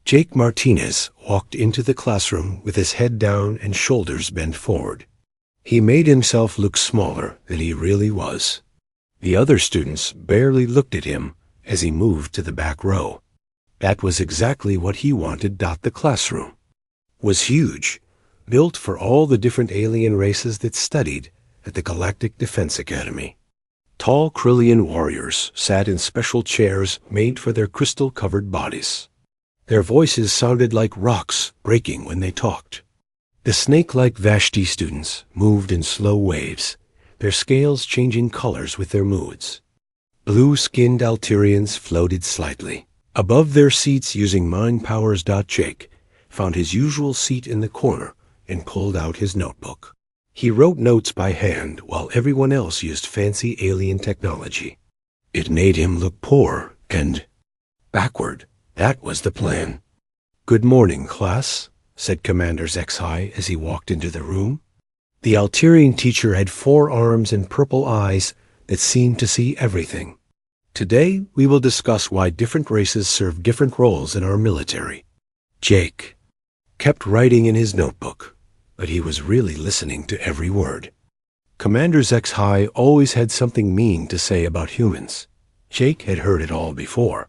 Jake Martinez walked into the classroom with his head down and shoulders bent forward. He made himself look smaller than he really was. The other students barely looked at him as he moved to the back row. That was exactly what he wanted. The classroom was huge, built for all the different alien races that studied at the Galactic Defense Academy. Tall Krillian warriors sat in special chairs made for their crystal-covered bodies. Their voices sounded like rocks breaking when they talked. The snake-like Vashti students moved in slow waves, their scales changing colors with their moods. Blue-skinned Alterians floated slightly above their seats using mind powers. Jake found his usual seat in the corner and pulled out his notebook. He wrote notes by hand while everyone else used fancy alien technology. It made him look poor and backward. That was the plan. "Good morning, class," said Commander Zexhai as he walked into the room. The Alterian teacher had 4 arms and purple eyes that seemed to see everything. "Today we will discuss why different races serve different roles in our military." Jake kept writing in his notebook, but he was really listening to every word. Commander Zexhai always had something mean to say about humans. Jake had heard it all before.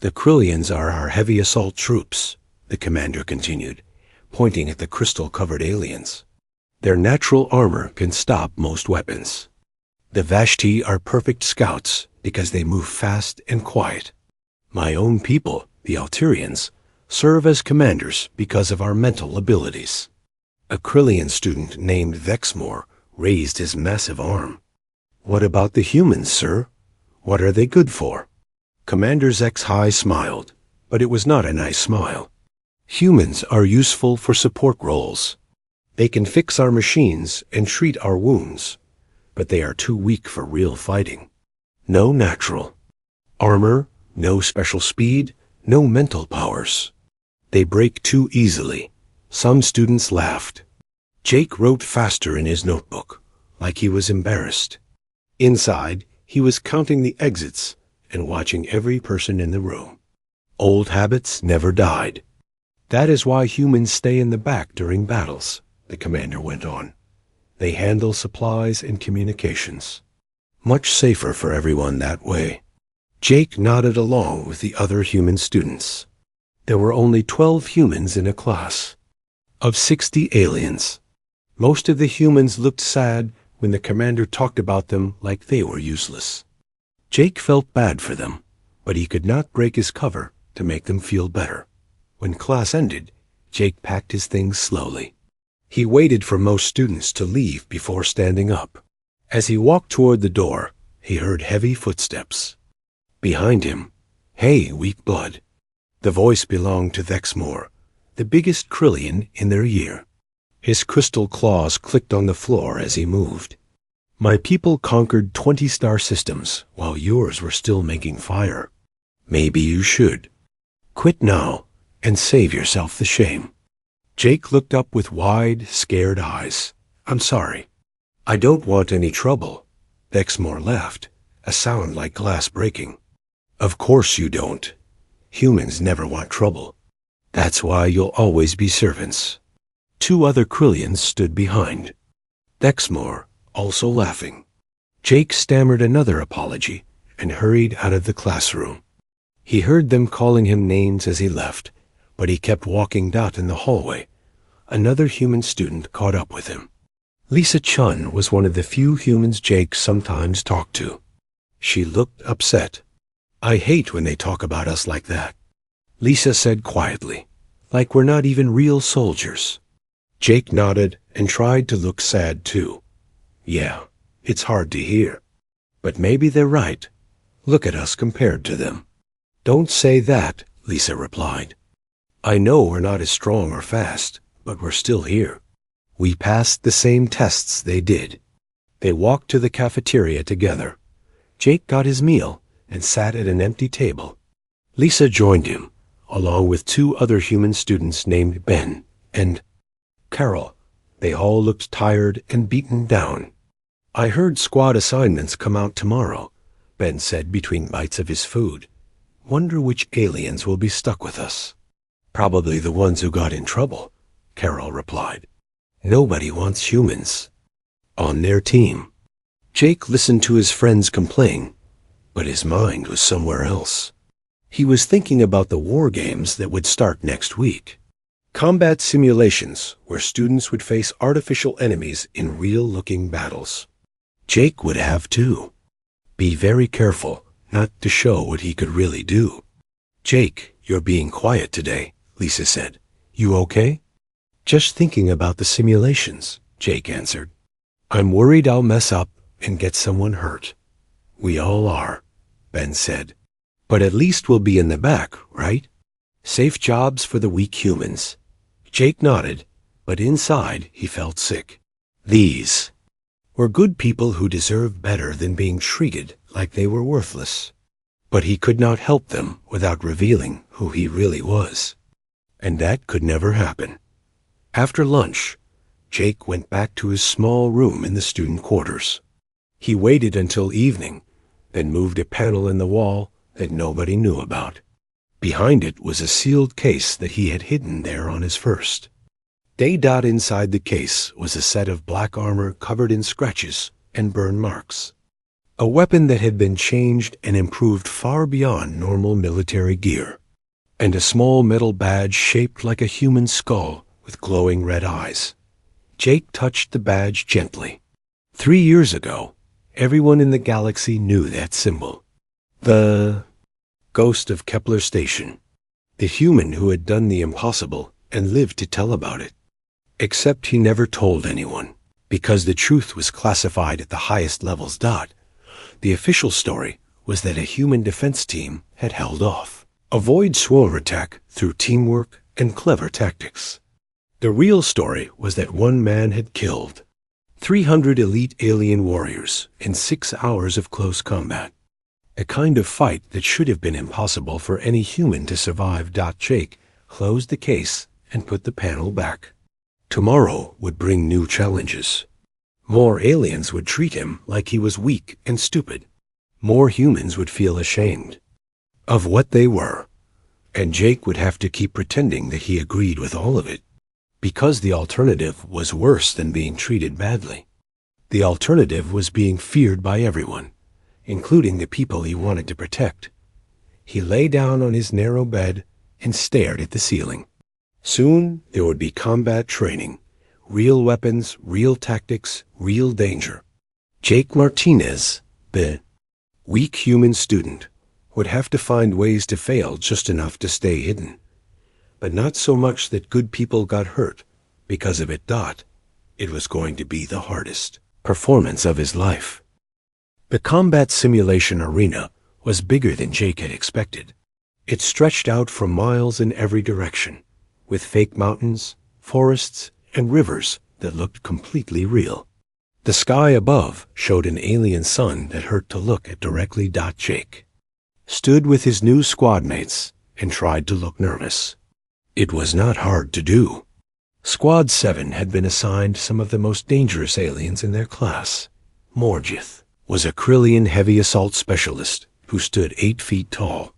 "The Krillians are our heavy assault troops," the commander continued, pointing at the crystal-covered aliens. "Their natural armor can stop most weapons. The Vashti are perfect scouts because they move fast and quiet. My own people, the Alterians, serve as commanders because of our mental abilities." A Krillian student named Vexmore raised his massive arm. "What about the humans, sir? What are they good for?" Commander Zexhai smiled, but it was not a nice smile. "Humans are useful for support roles. They can fix our machines and treat our wounds, but they are too weak for real fighting. No natural armor, no special speed, no mental powers. They break too easily." Some students laughed. Jake wrote faster in his notebook, like he was embarrassed. Inside, he was counting the exits and watching every person in the room. Old habits never died. "That is why humans stay in the back during battles," the commander went on. "They handle supplies and communications. Much safer for everyone that way." Jake nodded along with the other human students. There were only 12 humans in a class of 60 aliens. Most of the humans looked sad when the commander talked about them like they were useless. Jake felt bad for them, but he could not break his cover to make them feel better. When class ended, Jake packed his things slowly. He waited for most students to leave before standing up. As he walked toward the door, he heard heavy footsteps. Behind him, "Hey, weak blood." The voice belonged to Vexmore, the biggest Krillian in their year. His crystal claws clicked on the floor as he moved. "My people conquered 20 star systems while yours were still making fire. Maybe you should. Quit now and save yourself the shame." Jake looked up with wide, scared eyes. "I'm sorry. I don't want any trouble." Vexmore laughed, a sound like glass breaking. "Of course you don't. Humans never want trouble. That's why you'll always be servants." 2 other Krillians stood behind. Vexmore also laughing. Jake stammered another apology and hurried out of the classroom. He heard them calling him names as he left, but he kept walking. In the hallway, another human student caught up with him. Lisa Chun was one of the few humans Jake sometimes talked to. She looked upset. "I hate when they talk about us like that," Lisa said quietly, "like we're not even real soldiers." Jake nodded and tried to look sad too. "Yeah, it's hard to hear. But maybe they're right. Look at us compared to them." "Don't say that," Lisa replied. "I know we're not as strong or fast, but we're still here. We passed the same tests they did." They walked to the cafeteria together. Jake got his meal and sat at an empty table. Lisa joined him, along with 2 other human students named Ben and Carol. They all looked tired and beaten down. "I heard squad assignments come out tomorrow," Ben said between bites of his food. "Wonder which aliens will be stuck with us." Probably the ones who got in trouble, Carol replied. Nobody wants humans on their team. Jake listened to his friends complain, but his mind was somewhere else. He was thinking about the war games that would start next week. Combat simulations where students would face artificial enemies in real-looking battles. Jake would have too. Be very careful not to show what he could really do. Jake, you're being quiet today, Lisa said. You okay? Just thinking about the simulations, Jake answered. I'm worried I'll mess up and get someone hurt. We all are, Ben said. But at least we'll be in the back, right? Safe jobs for the weak humans. Jake nodded, but inside he felt sick. These were good people who deserved better than being treated like they were worthless. But he could not help them without revealing who he really was. And that could never happen. After lunch, Jake went back to his small room in the student quarters. He waited until evening, then moved a panel in the wall that nobody knew about. Behind it was a sealed case that he had hidden there on his first day. Inside the case was a set of black armor covered in scratches and burn marks. A weapon that had been changed and improved far beyond normal military gear. And a small metal badge shaped like a human skull with glowing red eyes. Jake touched the badge gently. 3 years ago, everyone in the galaxy knew that symbol. The ghost of Kepler Station. The human who had done the impossible and lived to tell about it. Except he never told anyone, because the truth was classified at the highest levels. The official story was that a human defense team had held off. Avoid swarm attack through teamwork and clever tactics. The real story was that one man had killed 300 elite alien warriors in 6 hours of close combat. A kind of fight that should have been impossible for any human to survive. Jake closed the case and put the panel back. Tomorrow would bring new challenges. More aliens would treat him like he was weak and stupid. More humans would feel ashamed of what they were, and Jake would have to keep pretending that he agreed with all of it, because the alternative was worse than being treated badly. The alternative was being feared by everyone, including the people he wanted to protect. He lay down on his narrow bed and stared at the ceiling. Soon there would be combat training, real weapons, real tactics, real danger. Jake Martinez, the weak human student, would have to find ways to fail just enough to stay hidden. But not so much that good people got hurt because of it. It was going to be the hardest performance of his life. The combat simulation arena was bigger than Jake had expected. It stretched out for miles in every direction, with fake mountains, forests, and rivers that looked completely real. The sky above showed an alien sun that hurt to look at directly. Jake stood with his new squad mates and tried to look nervous. It was not hard to do. Squad 7 had been assigned some of the most dangerous aliens in their class. Morgith was a Krillian heavy assault specialist who stood 8 feet tall.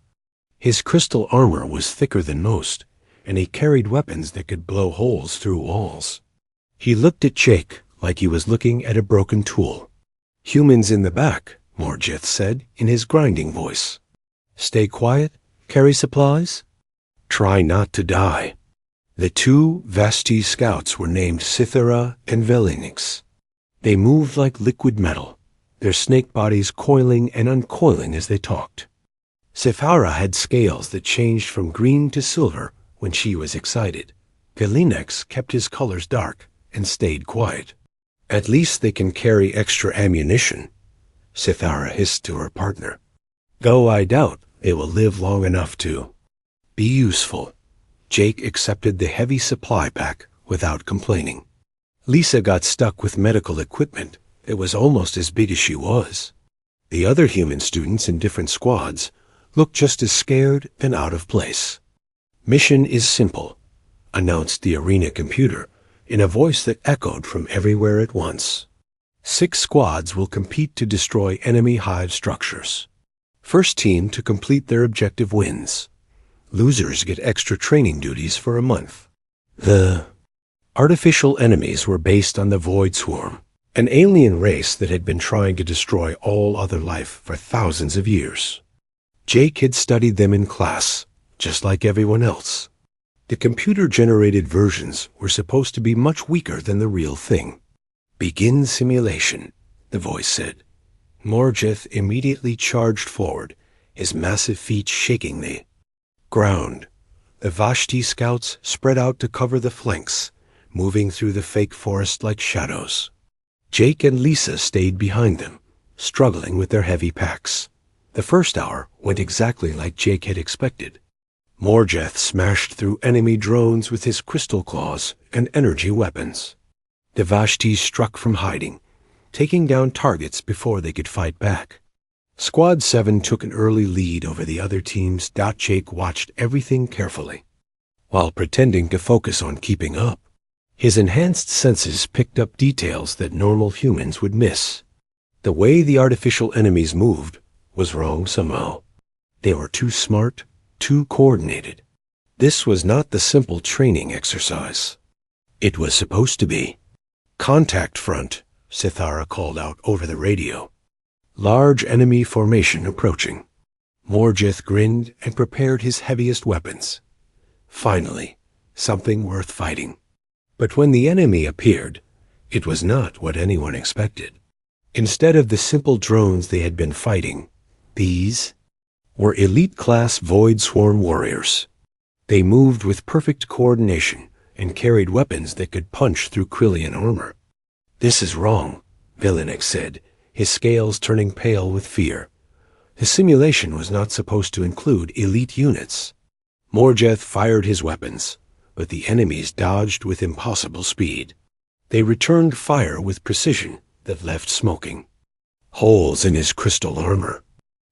His crystal armor was thicker than most, and he carried weapons that could blow holes through walls. He looked at Jake like he was looking at a broken tool. Humans in the back, Morgith said in his grinding voice. Stay quiet, carry supplies, try not to die. The 2 Vasti scouts were named Cythera and Velinix. They moved like liquid metal, their snake bodies coiling and uncoiling as they talked. Cythera had scales that changed from green to silver when she was excited. Velinix kept his colors dark and stayed quiet. At least they can carry extra ammunition, Cythera hissed to her partner. Though I doubt they will live long enough to be useful. Jake accepted the heavy supply pack without complaining. Lisa got stuck with medical equipment that was almost as big as she was. The other human students in different squads looked just as scared and out of place. Mission is simple, announced the arena computer in a voice that echoed from everywhere at once. 6 squads will compete to destroy enemy hive structures. First team to complete their objective wins. Losers get extra training duties for a month. The artificial enemies were based on the Void Swarm, an alien race that had been trying to destroy all other life for thousands of years. Jake had studied them in class, just like everyone else. The computer-generated versions were supposed to be much weaker than the real thing. "Begin simulation," the voice said. Morjeth immediately charged forward, his massive feet shaking the ground. The Vashti scouts spread out to cover the flanks, moving through the fake forest like shadows. Jake and Lisa stayed behind them, struggling with their heavy packs. The first hour went exactly like Jake had expected. Morjeth smashed through enemy drones with his crystal claws and energy weapons. The Vashtis struck from hiding, taking down targets before they could fight back. Squad 7 took an early lead over the other teams. Jake watched everything carefully, while pretending to focus on keeping up. His enhanced senses picked up details that normal humans would miss. The way the artificial enemies moved was wrong somehow. They were too smart, too coordinated. This was not the simple training exercise it was supposed to be. "Contact front," Sithara called out over the radio. Large enemy formation approaching. Morjeth grinned and prepared his heaviest weapons. Finally, something worth fighting. But when the enemy appeared, it was not what anyone expected. Instead of the simple drones they had been fighting, these were elite-class Void Swarm warriors. They moved with perfect coordination and carried weapons that could punch through Krillian armor. "This is wrong," Villainix said, his scales turning pale with fear. The simulation was not supposed to include elite units. Morjeth fired his weapons, but the enemies dodged with impossible speed. They returned fire with precision that left smoking holes in his crystal armor.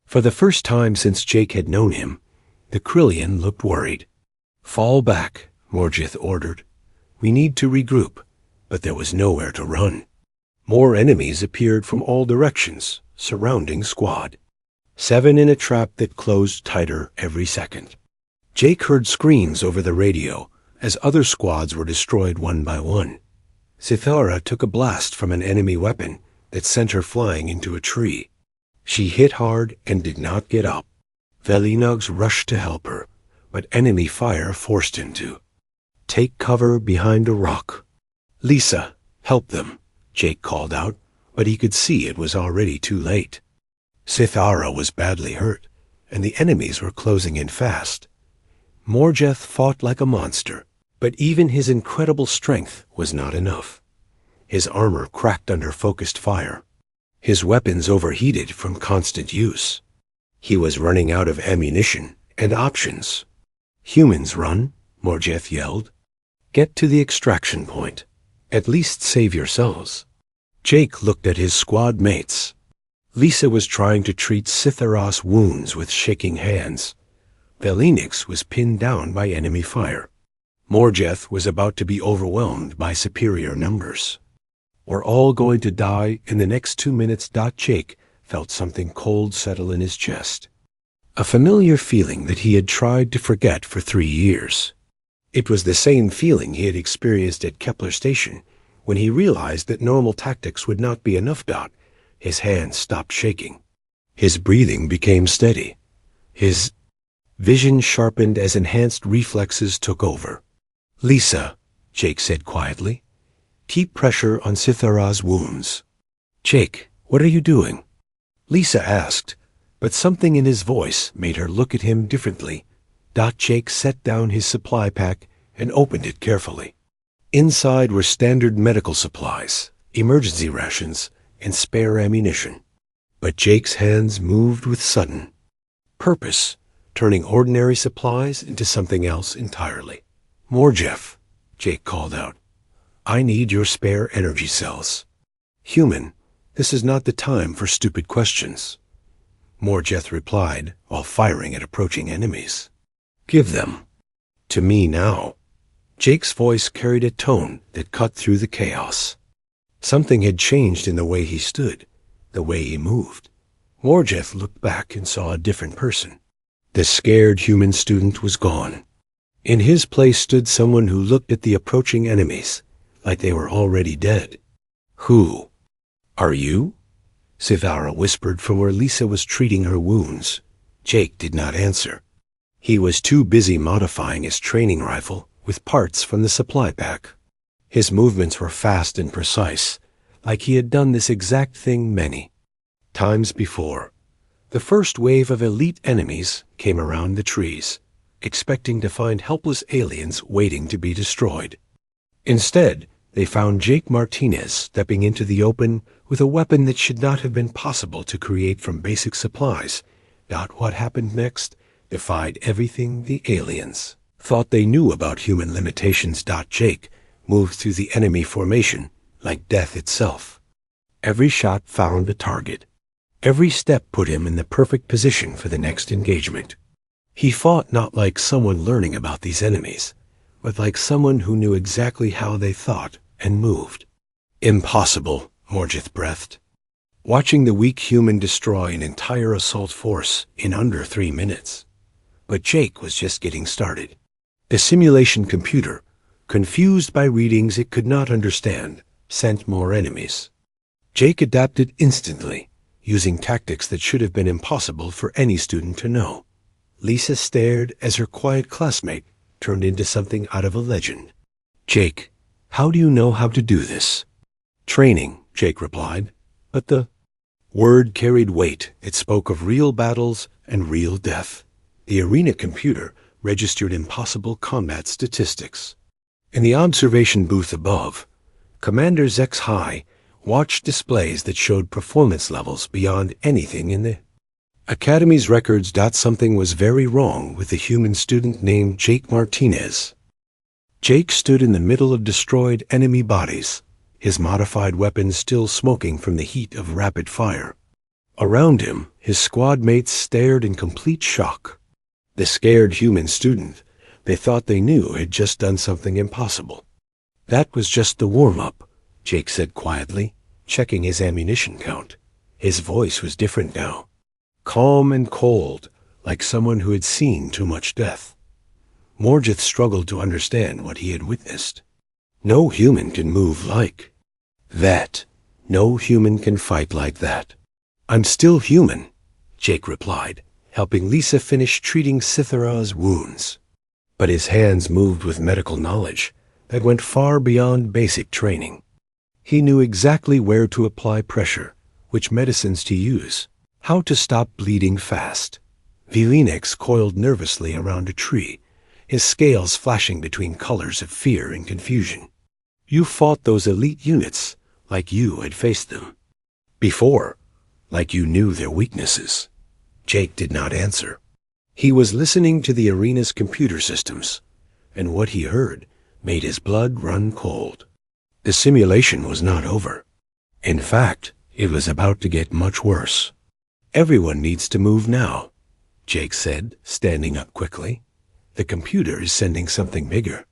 For the first time since Jake had known him, the Krillian looked worried. "Fall back," Morjeth ordered. "We need to regroup," but there was nowhere to run. More enemies appeared from all directions, surrounding Squad 7 in a trap that closed tighter every second. Jake heard screams over the radio as other squads were destroyed one by one. Sithara took a blast from an enemy weapon that sent her flying into a tree. She hit hard and did not get up. Velinox rushed to help her, but enemy fire forced him to take cover behind a rock. "Lisa, help them," Jake called out, but he could see it was already too late. Sithara was badly hurt, and the enemies were closing in fast. Morjeth fought like a monster, but even his incredible strength was not enough. His armor cracked under focused fire. His weapons overheated from constant use. He was running out of ammunition and options. "Humans run," Morjeth yelled. "Get to the extraction point. At least save yourselves." Jake looked at his squad mates. Lisa was trying to treat Sithara's wounds with shaking hands. Velinix was pinned down by enemy fire. Morjeth was about to be overwhelmed by superior numbers. "We're all going to die in the next 2 minutes." Jake felt something cold settle in his chest. A familiar feeling that he had tried to forget for 3 years. It was the same feeling he had experienced at Kepler Station when he realized that normal tactics would not be enough. His hands stopped shaking. His breathing became steady. His vision sharpened as enhanced reflexes took over. "Lisa," Jake said quietly, "keep pressure on Sithara's wounds." "Jake, what are you doing?" Lisa asked, but something in his voice made her look at him differently. Jake set down his supply pack and opened it carefully. Inside were standard medical supplies, emergency rations, and spare ammunition. But Jake's hands moved with sudden purpose, turning ordinary supplies into something else entirely. "Morjeth," Jake called out. "I need your spare energy cells." "Human, this is not the time for stupid questions," Morjeth replied while firing at approaching enemies. "Give them to me now." Jake's voice carried a tone that cut through the chaos. Something had changed in the way he stood, the way he moved. Morjeth looked back and saw a different person. The scared human student was gone. In his place stood someone who looked at the approaching enemies, like they were already dead. "Who are you?" Sivara whispered from where Lisa was treating her wounds. Jake did not answer. He was too busy modifying his training rifle with parts from the supply pack. His movements were fast and precise, like he had done this exact thing many times before. The first wave of elite enemies came around the trees, expecting to find helpless aliens waiting to be destroyed. Instead, they found Jake Martinez stepping into the open with a weapon that should not have been possible to create from basic supplies. What happened next defied everything the aliens thought they knew about human limitations. Jake moved through the enemy formation like death itself. Every shot found a target. Every step put him in the perfect position for the next engagement. He fought not like someone learning about these enemies, but like someone who knew exactly how they thought and moved. "Impossible," Morgith breathed. Watching the weak human destroy an entire assault force in under 3 minutes. But Jake was just getting started. The simulation computer, confused by readings it could not understand, sent more enemies. Jake adapted instantly, using tactics that should have been impossible for any student to know. Lisa stared as her quiet classmate turned into something out of a legend. "Jake, how do you know how to do this?" "Training," Jake replied. But the word carried weight. It spoke of real battles and real death. The arena computer registered impossible combat statistics. In the observation booth above, Commander Zex High watched displays that showed performance levels beyond anything in the Academy's records. Something was very wrong with the human student named Jake Martinez. Jake stood in the middle of destroyed enemy bodies, his modified weapons still smoking from the heat of rapid fire. Around him, his squad mates stared in complete shock. The scared human student they thought they knew had just done something impossible. "That was just the warm-up," Jake said quietly, checking his ammunition count. His voice was different now, calm and cold, like someone who had seen too much death. Morgith struggled to understand what he had witnessed. No human can move like that. No human can fight like that. "I'm still human," Jake replied, helping Lisa finish treating Sithara's wounds. But his hands moved with medical knowledge that went far beyond basic training. He knew exactly where to apply pressure, which medicines to use, how to stop bleeding fast. Vilinix coiled nervously around a tree, his scales flashing between colors of fear and confusion. "You fought those elite units like you had faced them before, like you knew their weaknesses." Jake did not answer. He was listening to the arena's computer systems, and what he heard made his blood run cold. The simulation was not over. In fact, it was about to get much worse. "Everyone needs to move now," Jake said, standing up quickly. "The computer is sending something bigger."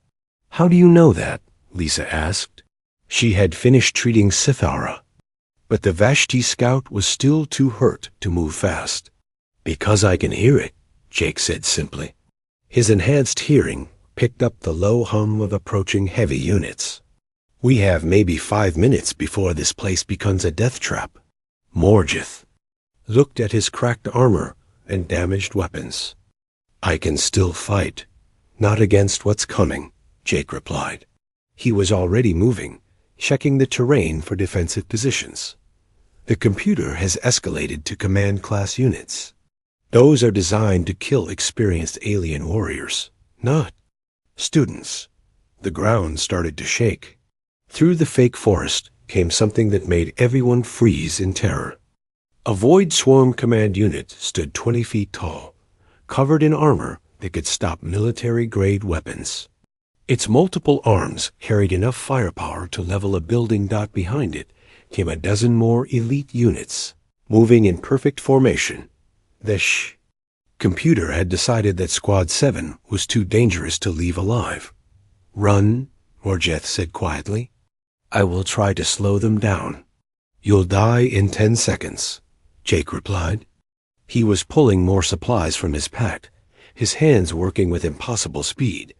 "How do you know that?" Lisa asked. She had finished treating Sithara, but the Vashti scout was still too hurt to move fast. "Because I can hear it," Jake said simply. His enhanced hearing picked up the low hum of approaching heavy units. "We have maybe 5 minutes before this place becomes a death trap." Morgith looked at his cracked armor and damaged weapons. "I can still fight, not against what's coming," Jake replied. He was already moving, checking the terrain for defensive positions. "The computer has escalated to command class units. Those are designed to kill experienced alien warriors, not students." The ground started to shake. Through the fake forest came something that made everyone freeze in terror. A Void Swarm command unit stood 20 feet tall, covered in armor that could stop military-grade weapons. Its multiple arms carried enough firepower to level a building. Behind it came a dozen more elite units, moving in perfect formation. The computer had decided that Squad 7 was too dangerous to leave alive. "Run," Morgith said quietly. "I will try to slow them down." "You'll die in 10 seconds, Jake replied. He was pulling more supplies from his pack, his hands working with impossible speed.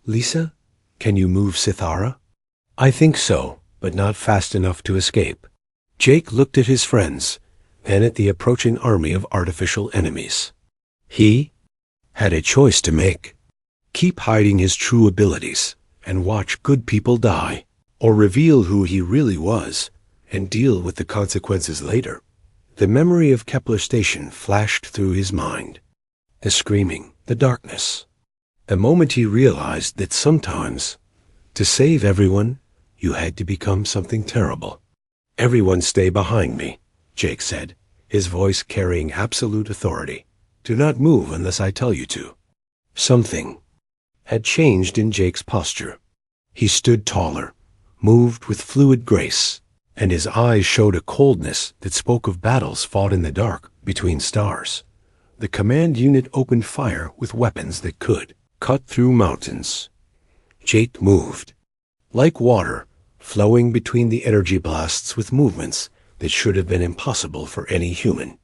"Lisa, can you move Sithara?" "I think so, but not fast enough to escape." Jake looked at his friends, then at the approaching army of artificial enemies. He had a choice to make. Keep hiding his true abilities and watch good people die, or reveal who he really was and deal with the consequences later. The memory of Kepler Station flashed through his mind. The screaming, the darkness. The moment he realized that sometimes, to save everyone, you had to become something terrible. "Everyone stay behind me," Jake said, his voice carrying absolute authority. "Do not move unless I tell you to." Something had changed in Jake's posture. He stood taller, moved with fluid grace, and his eyes showed a coldness that spoke of battles fought in the dark between stars. The command unit opened fire with weapons that could cut through mountains. Jake moved, like water, flowing between the energy blasts with movements that should have been impossible for any human.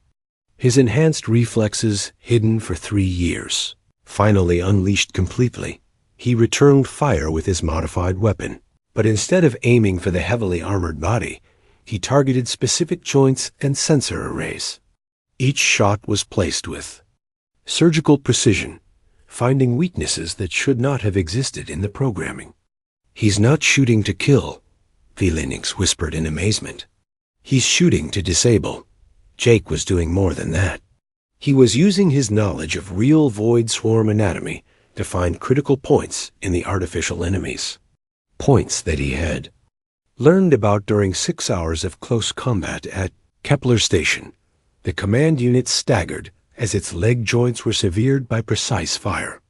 His enhanced reflexes, hidden for 3 years, finally unleashed completely. He returned fire with his modified weapon, but instead of aiming for the heavily armored body, he targeted specific joints and sensor arrays. Each shot was placed with surgical precision, finding weaknesses that should not have existed in the programming. "He's not shooting to kill," V-Linux whispered in amazement. "He's shooting to disable." Jake was doing more than that. He was using his knowledge of real void swarm anatomy to find critical points in the artificial enemies. Points that he had learned about during 6 hours of close combat at Kepler Station. The command unit staggered as its leg joints were severed by precise fire.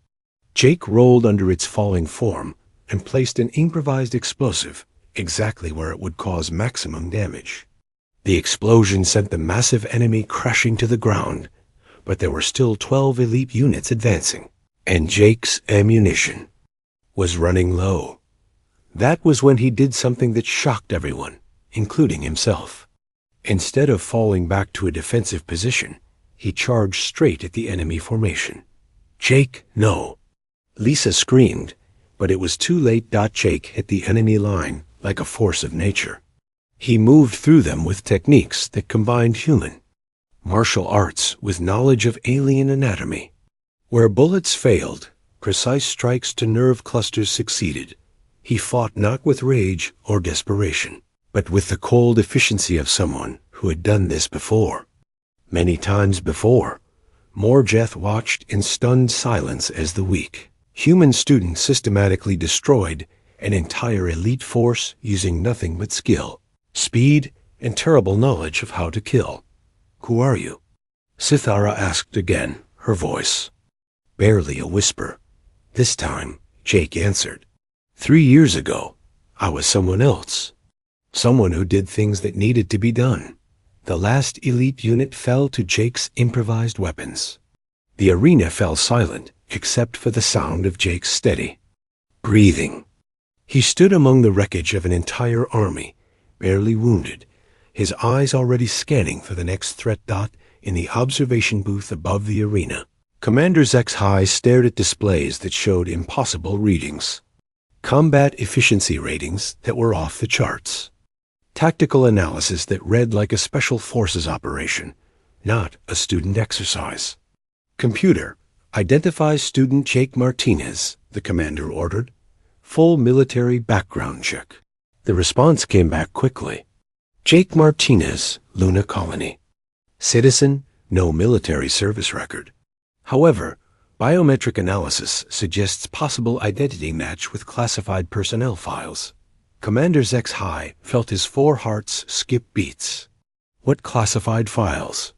Jake rolled under its falling form and placed an improvised explosive exactly where it would cause maximum damage. The explosion sent the massive enemy crashing to the ground, but there were still 12 elite units advancing, and Jake's ammunition was running low. That was when he did something that shocked everyone, including himself. Instead of falling back to a defensive position, he charged straight at the enemy formation. "Jake, no!" Lisa screamed, but it was too late. Jake hit the enemy line like a force of nature. He moved through them with techniques that combined human martial arts with knowledge of alien anatomy. Where bullets failed, precise strikes to nerve clusters succeeded. He fought not with rage or desperation, but with the cold efficiency of someone who had done this before. Many times before, Morjeth watched in stunned silence as the weak human student systematically destroyed an entire elite force using nothing but skill, speed, and terrible knowledge of how to kill. "Who are you?" Sithara asked again, her voice barely a whisper. This time, Jake answered. 3 years ago, I was someone else. Someone who did things that needed to be done. The last elite unit fell to Jake's improvised weapons. The arena fell silent, except for the sound of Jake's steady breathing. He stood among the wreckage of an entire army, barely wounded, his eyes already scanning for the next threat. In the observation booth above the arena, Commander Zexhai stared at displays that showed impossible readings. Combat efficiency ratings that were off the charts. Tactical analysis that read like a special forces operation, not a student exercise. "Computer, identify student Jake Martinez," the commander ordered. "Full military background check." The response came back quickly. Jake Martinez, Luna Colony. Citizen, no military service record. However, biometric analysis suggests possible identity match with classified personnel files. Commander Zexhai felt his 4 hearts skip beats. What classified files?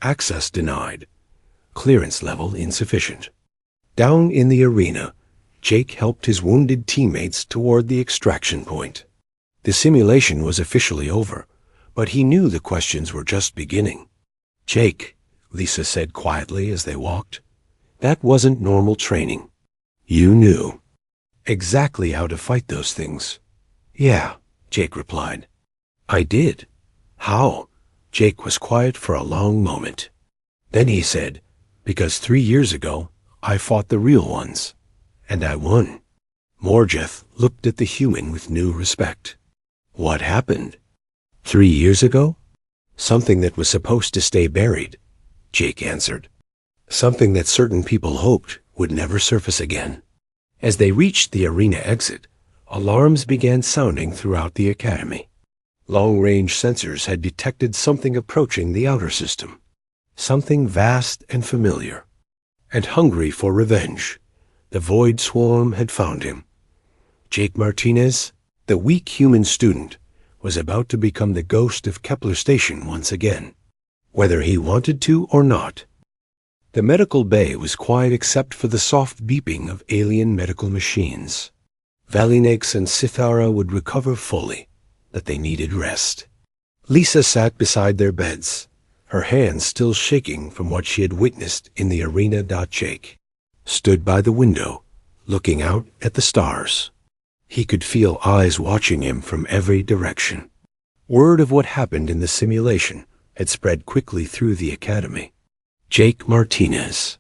Access denied. Clearance level insufficient. Down in the arena, Jake helped his wounded teammates toward the extraction point. The simulation was officially over, but he knew the questions were just beginning. "Jake," Lisa said quietly as they walked, "that wasn't normal training. You knew exactly how to fight those things." "Yeah," Jake replied. "I did." "How?" Jake was quiet for a long moment. Then he said, "Because 3 years ago, I fought the real ones, and I won. Morjeth looked at the human with new respect. What happened? 3 years ago? Something that was supposed to stay buried, Jake answered. Something that certain people hoped would never surface again. As they reached the arena exit, alarms began sounding throughout the academy. Long-range sensors had detected something approaching the outer system. Something vast and familiar. And hungry for revenge, the Void Swarm had found him. Jake Martinez, the weak human student, was about to become the ghost of Kepler Station once again, whether he wanted to or not. The medical bay was quiet except for the soft beeping of alien medical machines. Valinex and Sithara would recover fully, that they needed rest. Lisa sat beside their beds, her hands still shaking from what she had witnessed in the arena. Jake stood by the window, looking out at the stars. He could feel eyes watching him from every direction. Word of what happened in the simulation had spread quickly through the academy. Jake Martinez.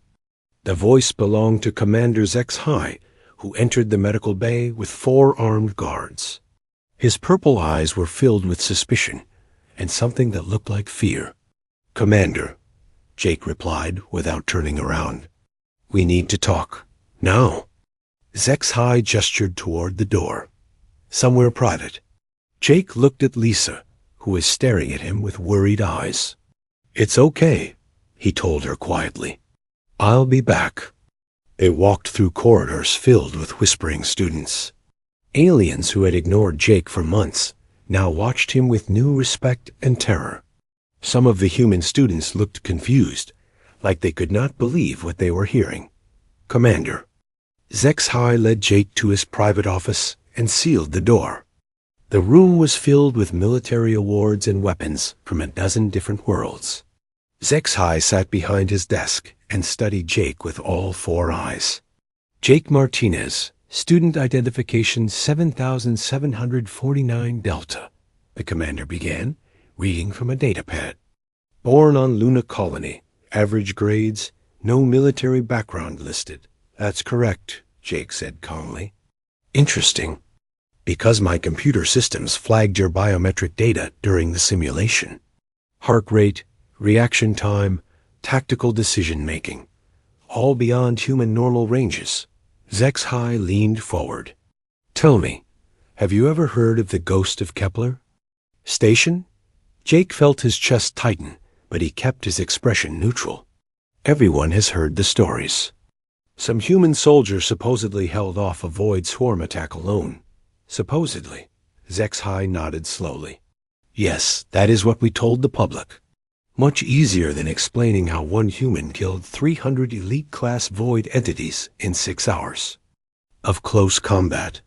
The voice belonged to Commander HFY, who entered the medical bay with 4 armed guards. His purple eyes were filled with suspicion and something that looked like fear. Commander, Jake replied without turning around. We need to talk. Now. HFY gestured toward the door. Somewhere private. Jake looked at Lisa, who was staring at him with worried eyes. It's okay, he told her quietly. I'll be back. They walked through corridors filled with whispering students. Aliens who had ignored Jake for months now watched him with new respect and terror. Some of the human students looked confused, like they could not believe what they were hearing. Commander. HFY led Jake to his private office and sealed the door. The room was filled with military awards and weapons from a dozen different worlds. HFY sat behind his desk and studied Jake with all 4 eyes. Jake Martinez, student identification 7749 Delta, the commander began, reading from a datapad. Born on Luna Colony, average grades, no military background listed. That's correct, Jake said calmly. Interesting. Because my computer systems flagged your biometric data during the simulation. Heart rate, reaction time, tactical decision-making, all beyond human normal ranges. HFY leaned forward. Tell me, have you ever heard of the ghost of Kepler? Station? Jake felt his chest tighten, but he kept his expression neutral. Everyone has heard the stories. Some human soldiers supposedly held off a Void Swarm attack alone. Supposedly. HFY nodded slowly. Yes, that is what we told the public. Much easier than explaining how one human killed 300 elite-class Void entities in 6 hours. Of close combat.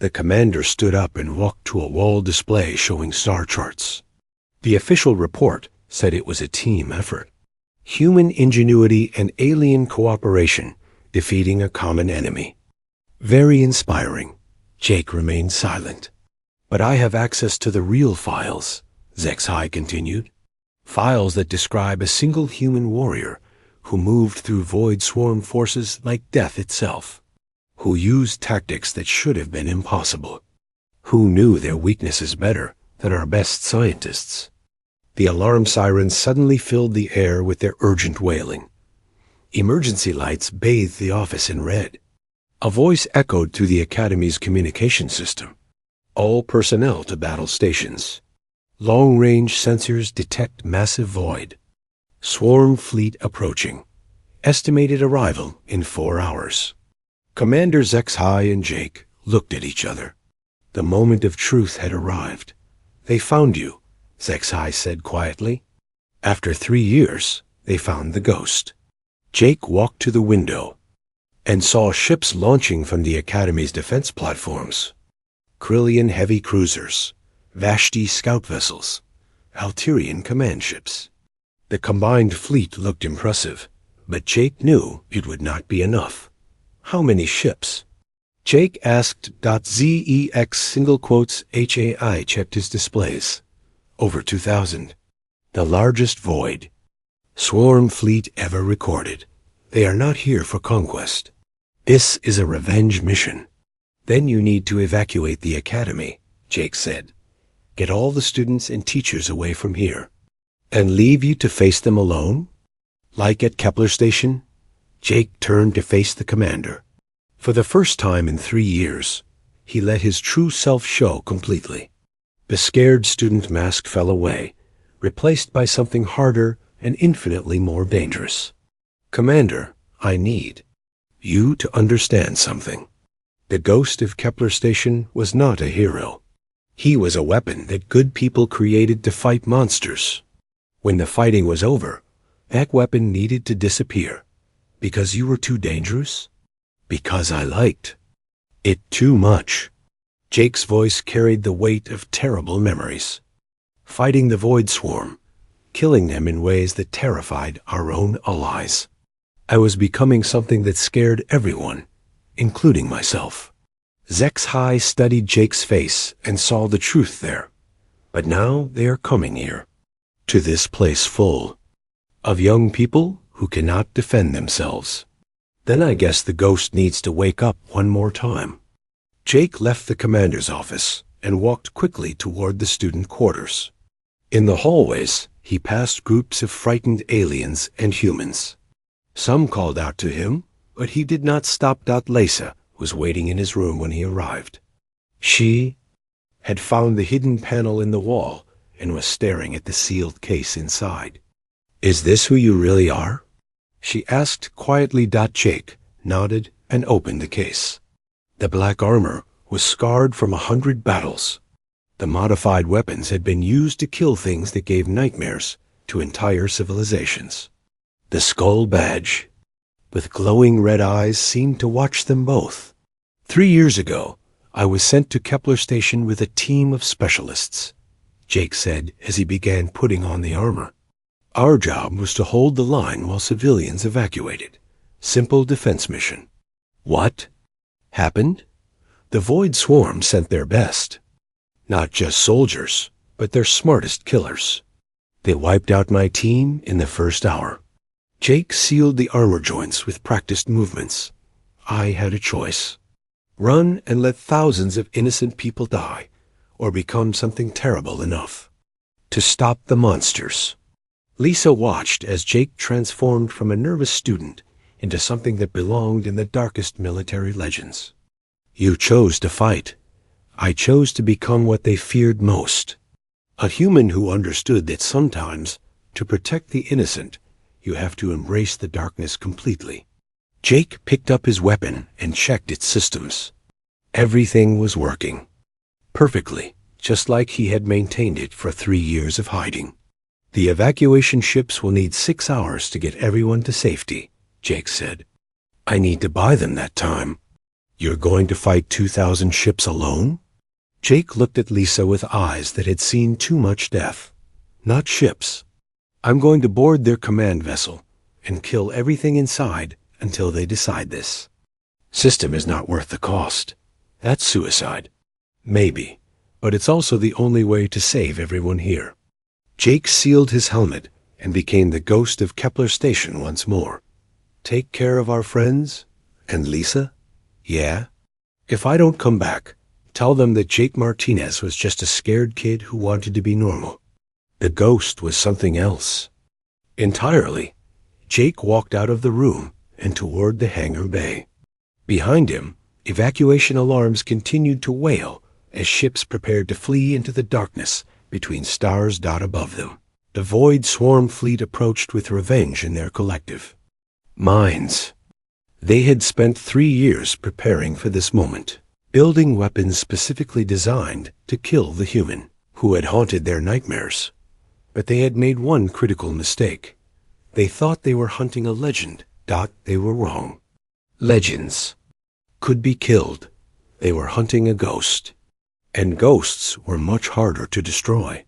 The commander stood up and walked to a wall display showing star charts. The official report said it was a team effort. Human ingenuity and alien cooperation defeating a common enemy. Very inspiring. Jake remained silent. But I have access to the real files, HFY continued. Files that describe a single human warrior who moved through Void Swarm forces like death itself, who used tactics that should have been impossible, who knew their weaknesses better than our best scientists. The alarm sirens suddenly filled the air with their urgent wailing. Emergency lights bathed the office in red. A voice echoed through the Academy's communication system. All personnel to battle stations. Long-range sensors detect massive void. Swarm fleet approaching. Estimated arrival in 4 hours. Commanders HFY and Jake looked at each other. The moment of truth had arrived. They found you, HFY said quietly. After 3 years, they found the ghost. Jake walked to the window and saw ships launching from the Academy's defense platforms. Krillian heavy cruisers, Vashti scout vessels, Alterian command ships. The combined fleet looked impressive, but Jake knew it would not be enough. How many ships? Jake asked. ZEX single quotes HAI checked his displays. Over 2,000. The largest void. Swarm fleet ever recorded. They are not here for conquest. This is a revenge mission. Then you need to evacuate the academy, Jake said. Get all the students and teachers away from here. And leave you to face them alone? Like at Kepler Station? Jake turned to face the commander. For the first time in 3 years, he let his true self show completely. The scared student mask fell away, replaced by something harder and infinitely more dangerous. Commander, I need you to understand something. The ghost of Kepler Station was not a hero. He was a weapon that good people created to fight monsters. When the fighting was over, that weapon needed to disappear. Because you were too dangerous? Because I liked it too much. Jake's voice carried the weight of terrible memories. Fighting the Void Swarm, killing them in ways that terrified our own allies. I was becoming something that scared everyone, including myself. Zex High studied Jake's face and saw the truth there. But now they are coming here, to this place full of young people who cannot defend themselves. Then I guess the ghost needs to wake up one more time. Jake left the commander's office and walked quickly toward the student quarters. In the hallways, he passed groups of frightened aliens and humans. Some called out to him, but he did not stop. Lisa was waiting in his room when he arrived. She had found the hidden panel in the wall and was staring at the sealed case inside. Is this who you really are? She asked quietly. Jake nodded and opened the case. The black armor was scarred from 100 battles. The modified weapons had been used to kill things that gave nightmares to entire civilizations. The skull badge, with glowing red eyes, seemed to watch them both. 3 years ago, I was sent to Kepler Station with a team of specialists, Jake said as he began putting on the armor. Our job was to hold the line while civilians evacuated. Simple defense mission. What happened? The Void Swarm sent their best. Not just soldiers, but their smartest killers. They wiped out my team in the first hour. Jake sealed the armor joints with practiced movements. I had a choice. Run and let thousands of innocent people die, or become something terrible enough to stop the monsters. Lisa watched as Jake transformed from a nervous student into something that belonged in the darkest military legends. You chose to fight. I chose to become what they feared most. A human who understood that sometimes, to protect the innocent, you have to embrace the darkness completely. Jake picked up his weapon and checked its systems. Everything was working perfectly, just like he had maintained it for 3 years of hiding. The evacuation ships will need 6 hours to get everyone to safety, Jake said. I need to buy them that time. You're going to fight 2,000 ships alone? Jake looked at Lisa with eyes that had seen too much death. Not ships. I'm going to board their command vessel and kill everything inside until they decide this. System is not worth the cost. That's suicide. Maybe, but it's also the only way to save everyone here. Jake sealed his helmet and became the ghost of Kepler Station once more. Take care of our friends? And Lisa? Yeah? If I don't come back, tell them that Jake Martinez was just a scared kid who wanted to be normal. The ghost was something else. Entirely. Jake walked out of the room and toward the hangar bay. Behind him, evacuation alarms continued to wail as ships prepared to flee into the darkness between stars above them. The Void Swarm fleet approached with revenge in their collective minds. They had spent 3 years preparing for this moment, building weapons specifically designed to kill the human who had haunted their nightmares. But they had made one critical mistake. They thought they were hunting a legend. They were wrong. Legends could be killed. They were hunting a ghost. And ghosts were much harder to destroy.